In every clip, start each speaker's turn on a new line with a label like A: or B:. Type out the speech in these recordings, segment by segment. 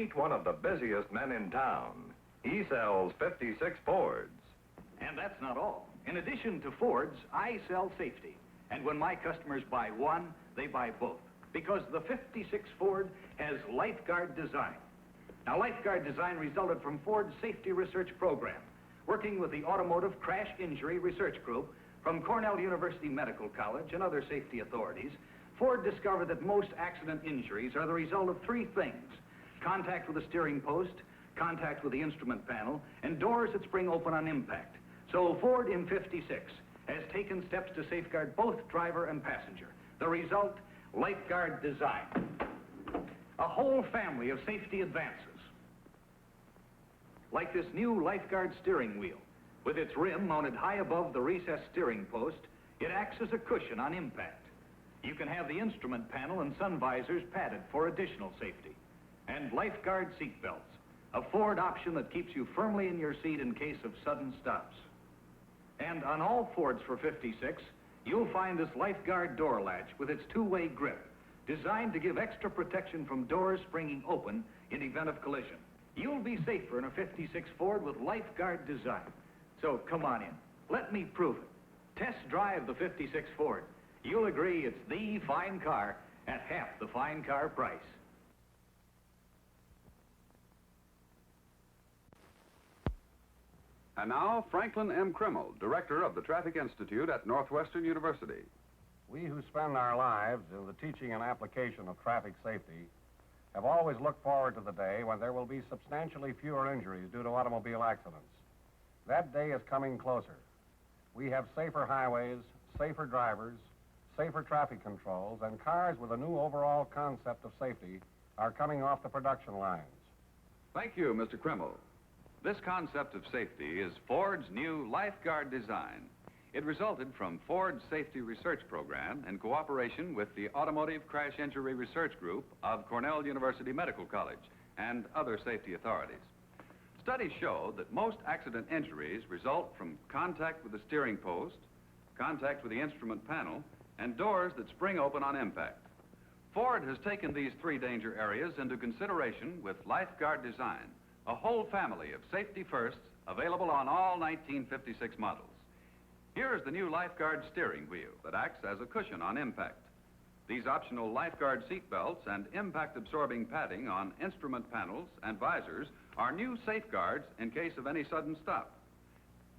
A: Meet one of the busiest men in town. He sells 56 Fords.
B: And that's not all. In addition to Fords, I sell safety. And when my customers buy one, they buy both. Because the 56 Ford has Lifeguard design. Now, Lifeguard design resulted from Ford's safety research program. Working with the Automotive Crash Injury Research Group from Cornell University Medical College and other safety authorities, Ford discovered that most accident injuries are the result of three things: contact with the steering post, contact with the instrument panel, and doors that spring open on impact. So Ford in 56 has taken steps to safeguard both driver and passenger. The result, Lifeguard design. A whole family of safety advances. Like this new Lifeguard steering wheel. With its rim mounted high above the recessed steering post, it acts as a cushion on impact. You can have the instrument panel and sun visors padded for additional safety. And Lifeguard seat belts, a Ford option that keeps you firmly in your seat in case of sudden stops. And on all Fords for 56, you'll find this Lifeguard door latch with its two-way grip, designed to give extra protection from doors springing open in event of collision. You'll be safer in a 56 Ford with Lifeguard design. So come on in. Let me prove it. Test drive the 56 Ford. You'll agree it's the fine car at half the fine car price.
C: And now, Franklin M. Krimmel, director of the Traffic Institute at Northwestern University.
D: We who spend our lives in the teaching and application of traffic safety have always looked forward to the day when there will be substantially fewer injuries due to automobile accidents. That day is coming closer. We have safer highways, safer drivers, safer traffic controls, and cars with a new overall concept of safety are coming off the production lines.
C: Thank you, Mr. Krimmel. This concept of safety is Ford's new Lifeguard design. It resulted from Ford's safety research program in cooperation with the Automotive Crash Injury Research Group of Cornell University Medical College and other safety authorities. Studies show that most accident injuries result from contact with the steering post, contact with the instrument panel, and doors that spring open on impact. Ford has taken these three danger areas into consideration with Lifeguard design, a whole family of safety firsts available on all 1956 models. Here is the new Lifeguard steering wheel that acts as a cushion on impact. These optional Lifeguard seat belts and impact-absorbing padding on instrument panels and visors are new safeguards in case of any sudden stop.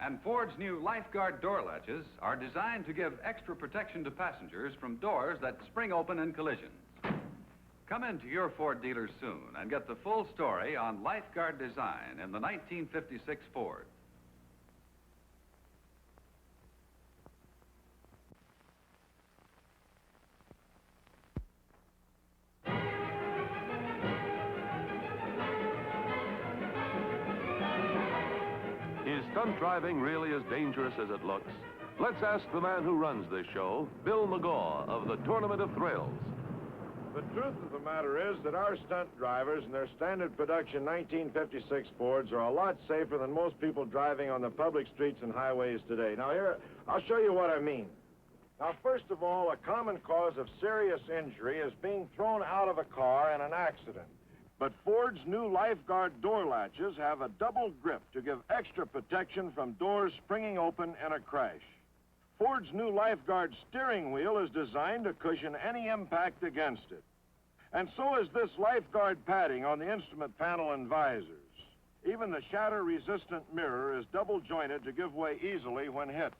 C: And Ford's new Lifeguard door latches are designed to give extra protection to passengers from doors that spring open in collisions. Come into your Ford dealer soon and get the full story on Lifeguard design in the 1956 Ford.
E: Is stunt driving really as dangerous as it looks? Let's ask the man who runs this show, Bill McGaw of the Tournament of Thrills.
F: The truth of the matter is that our stunt drivers and their standard production 1956 Fords are a lot safer than most people driving on the public streets and highways today. Now here, I'll show you what I mean. Now, first of all, a common cause of serious injury is being thrown out of a car in an accident. But Ford's new Lifeguard door latches have a double grip to give extra protection from doors springing open in a crash. Ford's new Lifeguard steering wheel is designed to cushion any impact against it. And so is this Lifeguard padding on the instrument panel and visors. Even the shatter-resistant mirror is double-jointed to give way easily when hit.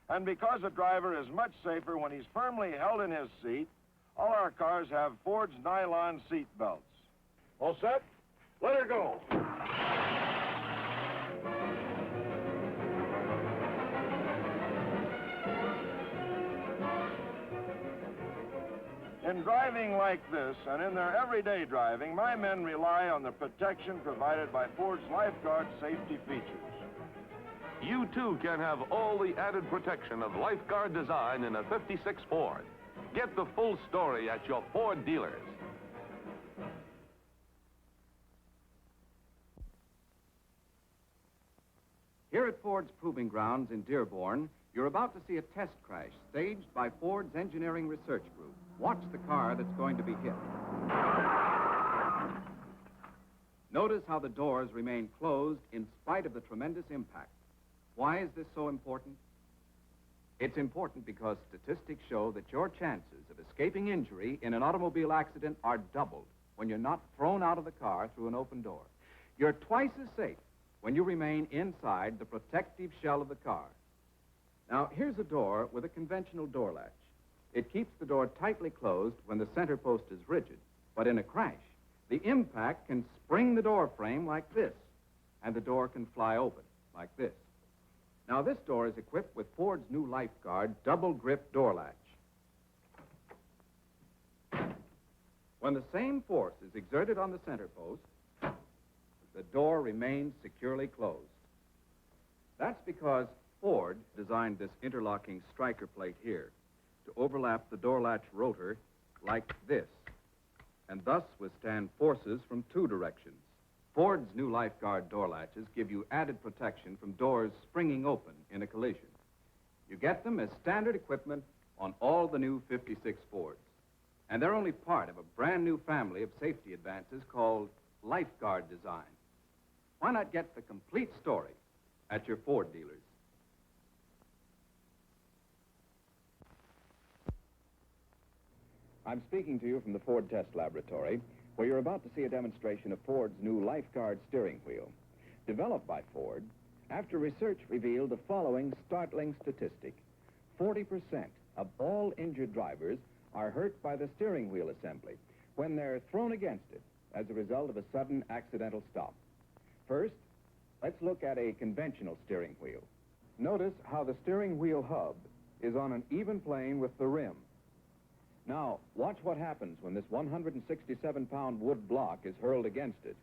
F: And because a driver is much safer when he's firmly held in his seat, all our cars have Ford's nylon seat belts. All set? Let her go. In driving like this, and in their everyday driving, my men rely on the protection provided by Ford's Lifeguard safety features.
E: You too can have all the added protection of Lifeguard design in a 56 Ford. Get the full story at your Ford dealers.
G: Here at Ford's Proving Grounds in Dearborn, you're about to see a test crash staged by Ford's Engineering Research Group. Watch the car that's going to be hit. Notice how the doors remain closed in spite of the tremendous impact. Why is this so important? It's important because statistics show that your chances of escaping injury in an automobile accident are doubled when you're not thrown out of the car through an open door. You're twice as safe when you remain inside the protective shell of the car. Now, here's a door with a conventional door latch. It keeps the door tightly closed when the center post is rigid, but in a crash, the impact can spring the door frame like this, and the door can fly open like this. Now, this door is equipped with Ford's new Lifeguard double-grip door latch. When the same force is exerted on the center post, the door remains securely closed. That's because Ford designed this interlocking striker plate here to overlap the door latch rotor like this, and thus withstand forces from two directions. Ford's new Lifeguard door latches give you added protection from doors springing open in a collision. You get them as standard equipment on all the new 56 Fords. And they're only part of a brand new family of safety advances called Lifeguard design. Why not get the complete story at your Ford dealers?
H: I'm speaking to you from the Ford Test Laboratory, where you're about to see a demonstration of Ford's new Lifeguard steering wheel. Developed by Ford, after research revealed the following startling statistic. 40% of all injured drivers are hurt by the steering wheel assembly when they're thrown against it as a result of a sudden accidental stop. First, let's look at a conventional steering wheel. Notice how the steering wheel hub is on an even plane with the rim. Now, watch what happens when this 167-pound wood block is hurled against it.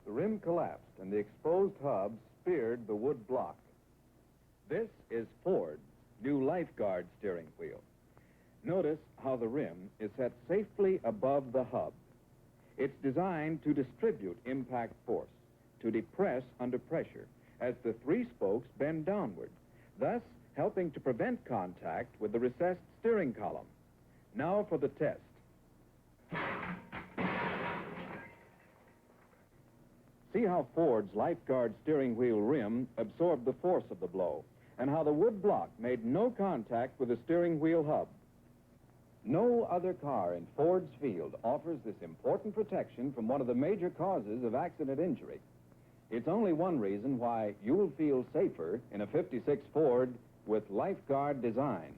H: The rim collapsed, and the exposed hub speared the wood block. This is Ford's new Lifeguard steering wheel. Notice how the rim is set safely above the hub. It's designed to distribute impact force, to depress under pressure, as the three spokes bend downward, thus helping to prevent contact with the recessed steering column. Now for the test. See how Ford's Lifeguard steering wheel rim absorbed the force of the blow, and how the wood block made no contact with the steering wheel hub. No other car in Ford's field offers this important protection from one of the major causes of accident injury. It's only one reason why you'll feel safer in a 56 Ford with Lifeguard design.